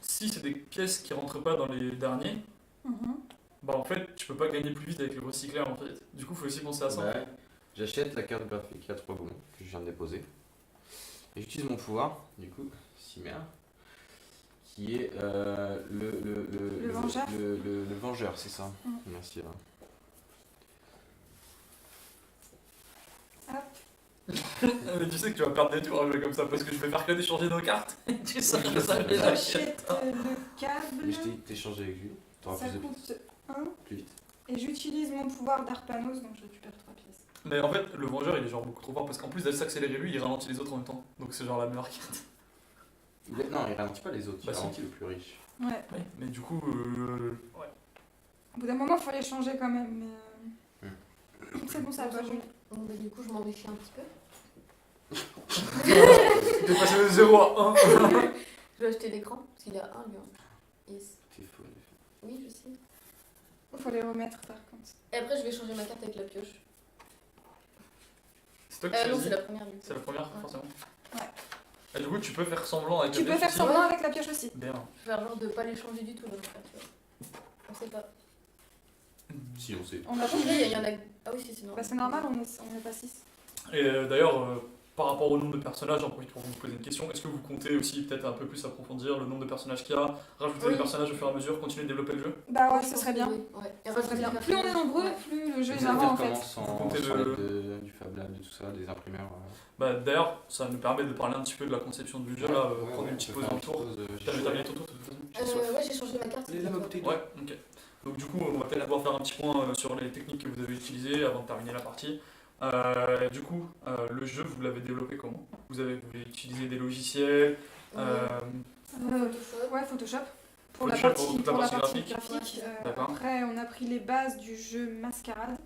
si c'est des pièces qui rentrent pas dans les derniers, bah en fait, tu peux pas gagner plus vite avec le recycleur en fait. Du coup, faut aussi penser à ça. Ouais. J'achète la carte graphique à 3 boulons que je viens de déposer. Et j'utilise mon pouvoir, du coup, Cimère, qui est Le vengeur. Le vengeur, c'est ça. Mm. Merci. Eva. Hop. Mais tu sais que tu vas perdre des tours à jouer comme ça parce que je vais faire que d'échanger nos cartes. Tu sais que ça fait la chier. J'achète le câble. Mais je t'ai échangé avec lui. T'auras Ça plus de coûte 1. plus vite. Et j'utilise mon pouvoir d'Arpanos, donc je récupère 3 pièces. Mais en fait, le vengeur il est genre beaucoup trop fort parce qu'en plus de s'accélérer lui, il ralentit les autres en même temps. Donc c'est genre la meilleure carte. Non, il ralentit pas les autres, Bah, il si. ralentit le plus riche. Ouais. Oui, mais du coup, ouais. Au bout d'un moment, il faut les changer quand même. Mais... C'est bon, ça va pas jouer. Donc, du coup, je m'enrichis un petit peu. T'es passé de 0 à 1. Je vais acheter l'écran, parce qu'il est à 1 lui. Yes. T'es faux. Oui, je sais. Il faut les remettre par contre. Et après, je vais changer ma carte avec la pioche. C'est toi qui Non, choisis. c'est la première du coup. C'est la première, Ouais. forcément. Ouais. Et du coup, tu peux faire semblant avec Tu la peux faire pioche semblant avec la pioche aussi. aussi. Bien. Je vais faire genre de pas les changer du tout, là, tu vois. On sait pas. Si, on sait. On a Par contre, là, il y en a. Ah oui, si, c'est normal. Bah, c'est normal, on est pas 6. Et d'ailleurs, par rapport au nombre de personnages, j'en profite pour vous poser une question. Est-ce que vous comptez aussi peut-être un peu plus approfondir le nombre de personnages qu'il y a, rajouter Oui. des personnages au fur et à mesure, continuer de développer le jeu? Bah ouais, Je ce pense serait que bien. oui, ouais. Et Ça rajouter serait bien. des Plus on est personnages. nombreux, Ouais. plus le jeu est Vous marrant en fait. comment sans Comptez sans le- l'aide du Fab Lab, de tout ça, des imprimeurs. Bah, d'ailleurs, ça nous permet de parler un petit peu de la conception du jeu, là, Ouais, prendre ouais, une on petite peut pause faire dans une le tour. pause, j'ai T'as chaud. terminé ton tour de toute façon? J'ai soif. Ouais, j'ai changé ma carte. Allez, la bouteille d'eau. Ouais, ok. Donc du coup, on va peut-être d'abord faire un petit point sur les techniques que vous avez utilisées avant de terminer la partie. Du coup, le jeu, vous l'avez développé comment? Vous avez utilisé des logiciels Photoshop. Ouais, Photoshop. Pour Photoshop la partie, pour toute la pour la partie partie graphique. D'accord. Après, on a pris les bases du jeu Mascarade.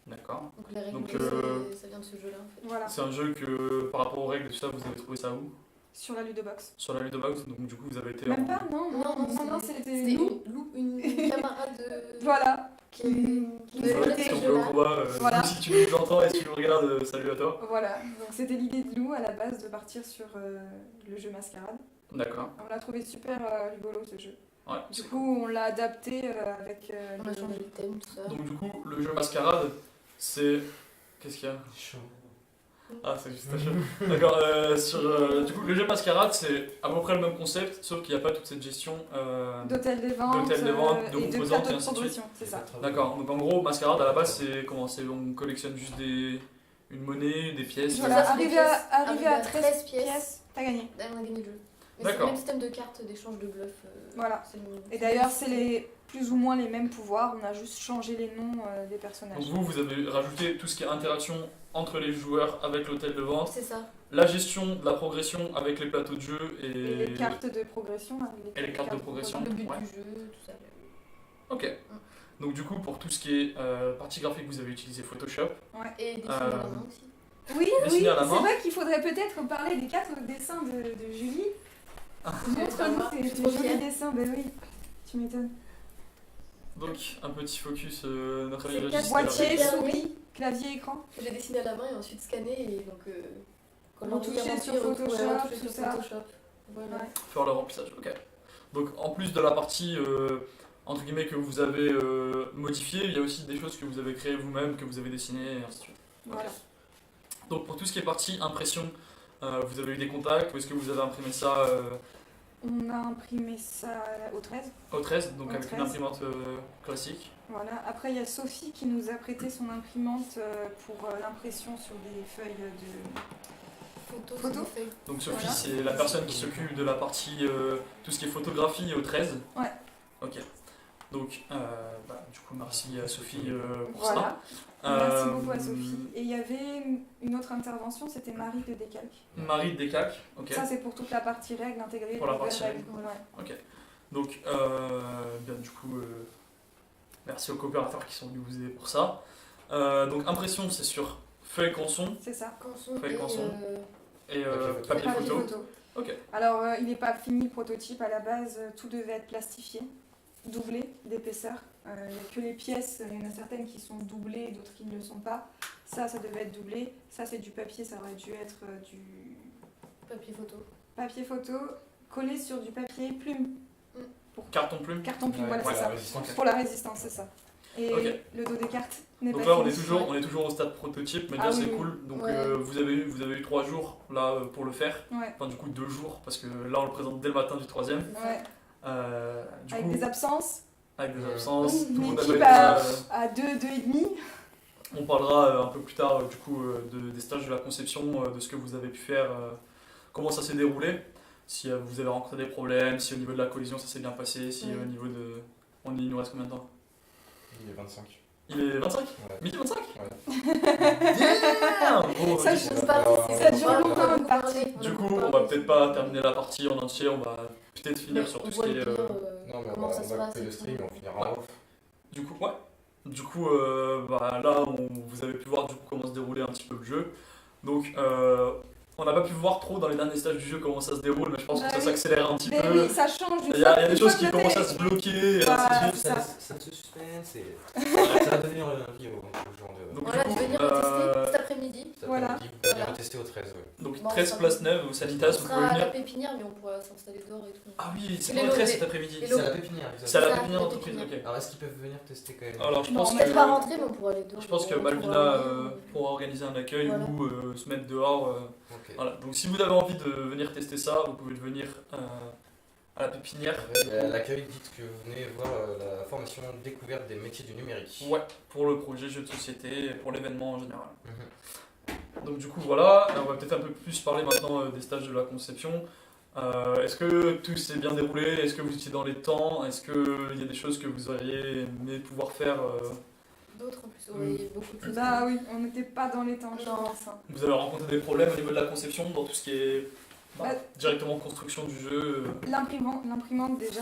D'accord. Donc les règles, Donc, ça vient de ce jeu-là en fait. Voilà, C'est un jeu que, par rapport aux règles et tout ça, vous avez trouvé ça où? sur la Ludobox. Sur la Ludobox, donc du coup, vous avez été Même en... pas, non, c'était C'était nous. une camarade Voilà. qui nous Ouais, avait si fait on ce peut au jeu-là. combat, Voilà. Lou, si tu nous entends et si tu nous regardes, salut à toi. Voilà, donc c'était l'idée de Lou à la base de partir sur le jeu Mascarade. D'accord. On l'a trouvé super rigolo ce jeu. Ouais. Du coup, on l'a adapté avec On a changé le thème, tout ça. Donc du coup, le jeu Mascarade, c'est... Qu'est-ce qu'il y a? Ah, c'est juste chaud. D'accord, du coup, le jeu Mascarade, c'est à peu près le même concept, sauf qu'il n'y a pas toute cette gestion. d'hôtel des ventes, d'hôtel des ventes, de et de composantes plateaux et de ainsi de progression, c'est ça. D'accord, donc en gros, Mascarade à la base, c'est comment? C'est on collectionne juste une monnaie, des pièces. Voilà, ça, c'est des arrivé à 13 13 pièces, t'as gagné. On a gagné le jeu. Mais c'est D'accord. le même système de cartes d'échange de bluff. Voilà. C'est le même. Et d'ailleurs, c'est plus ou moins les mêmes pouvoirs, on a juste changé les noms des personnages. Donc vous avez rajouté tout ce qui est interaction entre les joueurs avec l'hôtel de vente, C'est ça. la gestion de la progression avec les plateaux de jeu Et les cartes de progression. hein, Et les cartes de progression. Le but Ouais. du jeu, tout ça. Ok. Donc du coup, pour tout ce qui est partie graphique, vous avez utilisé Photoshop. Et dessiner à la main aussi. Oui, Dessiné à la c'est main. vrai qu'il faudrait peut-être parler des 4 dessins de Julie. Montre-nous tes Trop jolis fière. dessins, ben oui, tu m'étonnes. Donc un petit focus, notre ami C'est Régis. quatre Boîtier, Dernier. souris, clavier, écran. J'ai dessiné à la main et ensuite scanné et donc quand On l'ordi touchait a sur rempli, on Photoshop, pouvait toucher tout sur ça. Photoshop. Voilà. Ouais. Faire le remplissage, ok. Donc en plus de la partie entre guillemets que vous avez modifiée, il y a aussi des choses que vous avez créées vous-même, que vous avez dessinées et ainsi de suite. Voilà. Donc pour tout ce qui est partie impression, vous avez eu des contacts ou est-ce que vous avez imprimé ça On a imprimé ça au 13. au 13, donc Au avec une 13. imprimante classique? Voilà. Après, il y a Sophie qui nous a prêté son imprimante pour l'impression sur des feuilles de. Photo. Donc Sophie, Voilà. c'est la personne qui s'occupe de la partie tout ce qui est photographie au 13. Ouais. Ok. Donc du coup merci à Sophie pour ça. Voilà. Merci Euh, beaucoup à Sophie. Et il y avait une autre intervention, c'était Marie de Décalque. Marie de Descaques, ok. Ça, c'est pour toute la partie règles intégrée. Pour la les partie nouvelles règles. règles. Ouais. Donc, bien, du coup, merci aux coopérateurs qui sont venus vous aider pour ça. Donc, impression, c'est sur feuille canson C'est ça. Canson Feuille et canson. et Papier papier Papier photo. Ok. Alors, il n'est pas fini le prototype. À la base, tout devait être plastifié, doublé d'épaisseur. Il n'y a que les pièces, il y en a certaines qui sont doublées, d'autres qui ne le sont pas. Ça devait être doublé. Ça, c'est du papier, ça aurait dû être du papier photo. papier photo collé sur du papier plume. Carton plume. Carton plume, Ouais, voilà, c'est la ça. résistance. Pour la résistance, c'est ça. Et Ok. le dos des cartes n'est Donc pas là, fini. on est toujours au stade prototype, mais Ah déjà oui, c'est oui. cool. Donc, Ouais. vous avez eu 3 jours là pour le faire. Ouais, Enfin, du coup, 2 jours, parce que là, on le présente dès le matin du 3ème. ouais. Du Avec coup, des absences avec des absences, Une tout le monde n'a pas équipe été là, à 2, 2,5. On parlera un peu plus tard du coup des stages de la conception, de ce que vous avez pu faire, comment ça s'est déroulé, si vous avez rencontré des problèmes, si au niveau de la collision ça s'est bien passé, si au niveau de... Il nous reste combien de temps? Il est 25. Il est 25? Ouais. Midi 25? Ouais. Damn! Bon, Ça, du je coup, sais pas, ça dure longtemps une partie. du coup, on va peut-être pas terminer la partie en entier, on va peut-être finir sur tout ce qui est... Non, mais comment ça se on va passe couper le et stream tout. et on finira en off. Du coup, ouais. Du coup, là, vous avez pu voir du coup comment se déroulait un petit peu le jeu. Donc, on n'a pas pu voir trop dans les derniers stages du jeu comment ça se déroule, mais je pense que ça s'accélère un petit Mais peu. oui, ça change. Il y a des choses qui commencent à se bloquer. Et Voilà. ainsi de suite. Ça te suspense et ça va donner envie au genre de. Donc, Voilà, du je coup, vais venir tester cet après-midi. Voilà. Vous allez retester au 13. Ouais. Donc Bon, 13 ça places va. neuves au On Sanitas, vous sera pouvez à la venir. pépinière, mais on pourra s'installer dehors et tout. Ah oui, c'est Les pas le 13 lots, cet après-midi. les C'est à la pépinière. C'est à la Ça, pépinière la d'entreprise, pépinière. ok. Alors est-ce qu'ils peuvent venir tester quand même? Alors je Non, pense mais que, Peut-être pas rentrer, mais on pourra aller dehors. je pense que On pourra Malvina aller, pourra organiser un accueil Voilà. ou se mettre dehors. Ok. Voilà. Donc si vous avez envie de venir tester ça, vous pouvez venir à la pépinière. À l'accueil, dites que vous venez voir la formation découverte des métiers du numérique. Ouais, pour le projet jeu de société et pour l'événement en général. Mhm. Donc du coup voilà, on va peut-être un peu plus parler maintenant des stages de la conception. Est-ce que tout s'est bien déroulé? Est-ce que vous étiez dans les temps? Est-ce qu'il y a des choses que vous auriez aimé pouvoir faire D'autres en plus, ouais, il y a beaucoup de choses. Bah oui, on n'était pas dans les temps, je Non. pense. Hein. Vous avez rencontré des problèmes au niveau de la conception, dans tout ce qui est Bah, directement construction du jeu L'imprimante déjà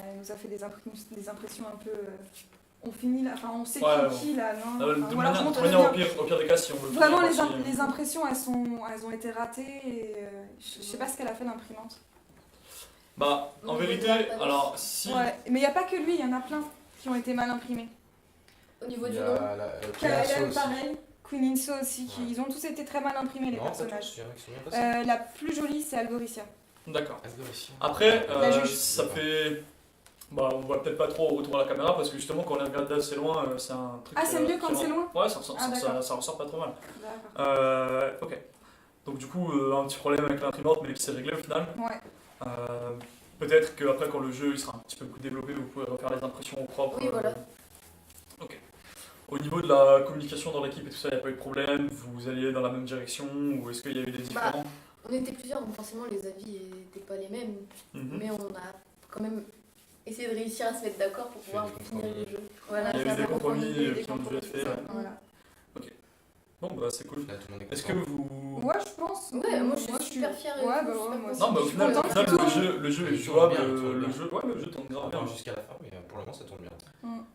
elle nous a fait des impressions un peu. On finit là, enfin on sait Ouais, qui là, non De Enfin, voilà, je montre manière, bien. au pire des cas, si on veut Vraiment finir la partie, les impressions elles ont été ratées et je sais pas ce qu'elle a fait l'imprimante. Bah, en Non, vérité, il y a pas de- alors si. Ouais, mais il n'y a pas que lui, il y en a plein qui ont été mal imprimés. Au niveau Il du y nom. a la KLM pareil, Queen Inso aussi, Ouais. ils ont tous été très mal imprimés les Non, pas tous, personnages. il y en a qui sont bien passés. La plus jolie c'est Algoricia. D'accord. Algorithme. Après, La juge. ça fait. Bah, on voit peut-être pas trop au retour à la caméra parce que justement, quand on les regarde d'assez loin, c'est un truc. Ah, c'est mieux quand qui c'est rend- loin Ouais, ça ressort pas trop mal. D'accord. Ok. Donc, du coup, un petit problème avec l'imprimante, mais qui s'est réglé au final. Ouais. Peut-être qu'après, quand le jeu il sera un petit peu plus développé, vous pourrez refaire les impressions propres. Oui, voilà. Ok. Au niveau de la communication dans l'équipe et tout ça, il n'y a pas eu de problème? Vous alliez dans la même direction ou est-ce qu'il y a eu des différends? On était plusieurs, donc forcément les avis n'étaient pas les mêmes. Mhm. Mais on a quand même essayé de réussir à se mettre d'accord pour pouvoir des finir compromis. le jeu. Voilà, Il y a eu faire des compromis des qui ont dû être faits. ça, Ouais. voilà. Bon, bah c'est cool. Là, tout le monde est Est-ce que content. vous. Ouais, je pense. Ouais, moi je suis super fière. et Ouais, tout, bah super ouais, moi aussi. Non, mais au Je suis final, contente au final, que tout- le jeu est Il tourne jouable. bien, il tourne Le bien. jeu, ouais, le jeu tourne grave bien. Enfin, jusqu'à la fin, mais pour le moment, ça tourne bien.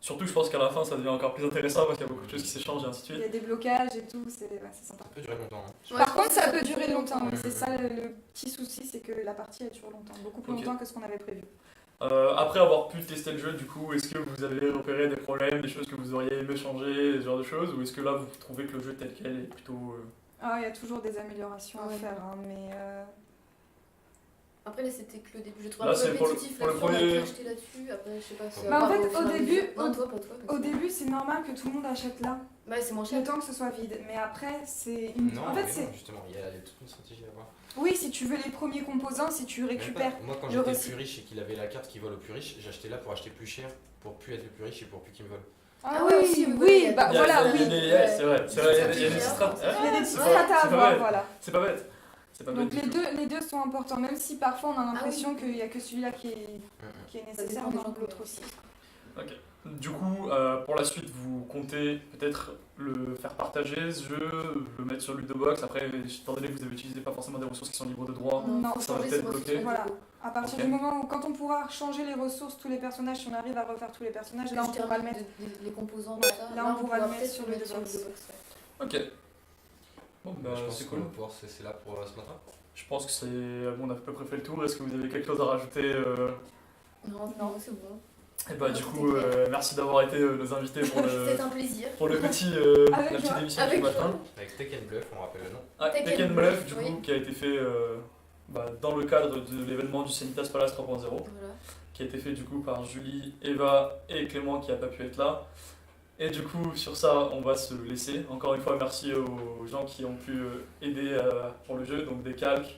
Surtout, je pense qu'à la fin, ça devient encore plus intéressant parce qu'il y a beaucoup de choses qui s'échangent et ainsi de Il y suite. a des blocages et tout, c'est sympa. Ça peut durer longtemps. Hein. Ouais, Par je contre, pense ça que peut durer longtemps, mais Mhm. c'est ça le petit souci, c'est que la partie elle dure longtemps, beaucoup plus Ok. longtemps que ce qu'on avait prévu. Après avoir pu tester le jeu, du coup, est-ce que vous avez repéré des problèmes, des choses que vous auriez aimé changer, ce genre de choses, ou est-ce que là, vous trouvez que le jeu tel quel est plutôt. Ah, il y a toujours des améliorations à Ouais. faire, hein, mais Après là c'était que le début, je trouve Là, un peu c'est pour le- répétitif pour le là-dessus, on a premier- tout acheté là-dessus, après je sais pas si... Bah, en fait, au fur et à au début- mesure. Non, toi, pas toi. mais au c'est- début c'est normal que tout le monde achète là, Bah c'est moins cher. le temps que ce soit vide, mais après c'est... Non, En fait mais c'est... non, justement, il y a toute une stratégie à avoir. Oui, si tu veux les premiers composants, si tu Même récupères... pas. Moi, quand le j'étais recyc- plus riche et qu'il avait la carte qui vole au plus riche, j'achetais là pour acheter plus cher, pour plus être le plus riche et pour plus qu'il me vole. Ah ouais, oui, aussi, oui, oui, bah Il y a- voilà, il y a oui. des- ouais, c'est vrai, il y a des strates. Il y a des petites C'est pas- strates à c'est pas avoir, bête. voilà. C'est pas bête. C'est pas bête. Donc du tout. les deux sont importants, même si parfois on a l'impression oui. qu'il n'y a que celui-là qui est Ça nécessaire, dépend des dans gens, l'autre mais- aussi. Du coup, pour la suite, vous comptez peut-être le faire partager ce jeu, le mettre sur Ludobox. Après, étant donné que vous avez utilisé pas forcément des ressources qui sont libres de droit, Non, faut ça va changer peut-être ses ressources bloquer. de Voilà. niveau. À partir Ok. du moment où, quand on pourra changer les ressources, tous les personnages, si on arrive à refaire tous les personnages, là on Je pourra le termine mettre. les composants, Ouais, tout ça. là, on pourra le mettre peut-être sur le le mettre Ludobox. Ludobox, ouais. Ok. Bon, bah, je pense c'est qu'on cool. va pouvoir se laisser là pour ce matin. Je pense que c'est. Bon, on a à peu près fait le tour. Est-ce que vous avez quelque chose à rajouter Non, c'est bon. Et bah, Non, du tout coup, est clair. merci d'avoir été nos invités pour C'était un plaisir. le petit, Avec la petite joie. émission Avec du matin. joie. Avec Tekken Bluff, on rappelle le nom. Ah, Tekken Tekken Bluff, Bluff, du oui. coup, qui a été fait dans le cadre de l'événement du Sanitas Palace 3.0, Voilà. qui a été fait du coup par Julie, Eva et Clément qui n'a pas pu être là. Et du coup, sur ça, on va se laisser. Encore une fois, merci aux gens qui ont pu aider pour le jeu, donc des calques,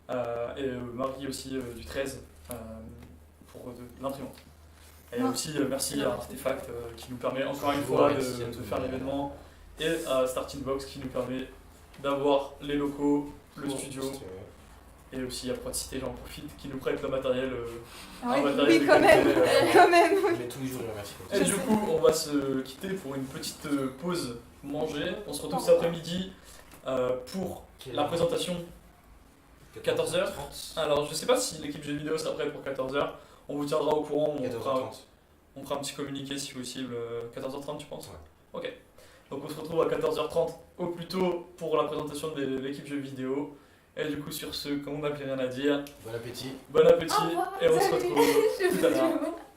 et Marie aussi du 13 pour l'imprimante. Et Non. aussi merci Non. à Artefact qui nous permet encore une Toujours fois avec Sienne, de faire l'événement et à Starting Box qui nous permet d'avoir les locaux, le studio. Et aussi il y a Prod Cité, j'en profite, qui nous prête le matériel. Ah un ouais, matériel oui, de quand même, qualité, quand même. Mais tous les jours, je remercie. Et du coup, on va se quitter pour une petite pause manger. On se retrouve cet après-midi pour la présentation 14h. Alors, je sais pas si l'équipe jeux vidéo sera prête pour 14h. On vous tiendra au courant. On fera un petit communiqué si possible. 14h30, tu penses? Ouais. Ok. Donc, on se retrouve à 14h30 au plus tôt pour la présentation de l'équipe jeux vidéo. Et du coup, sur ce, comme on n'a plus rien à dire, Bon appétit. bon appétit Au revoir. et on se Salut. retrouve tout à l'heure. Je-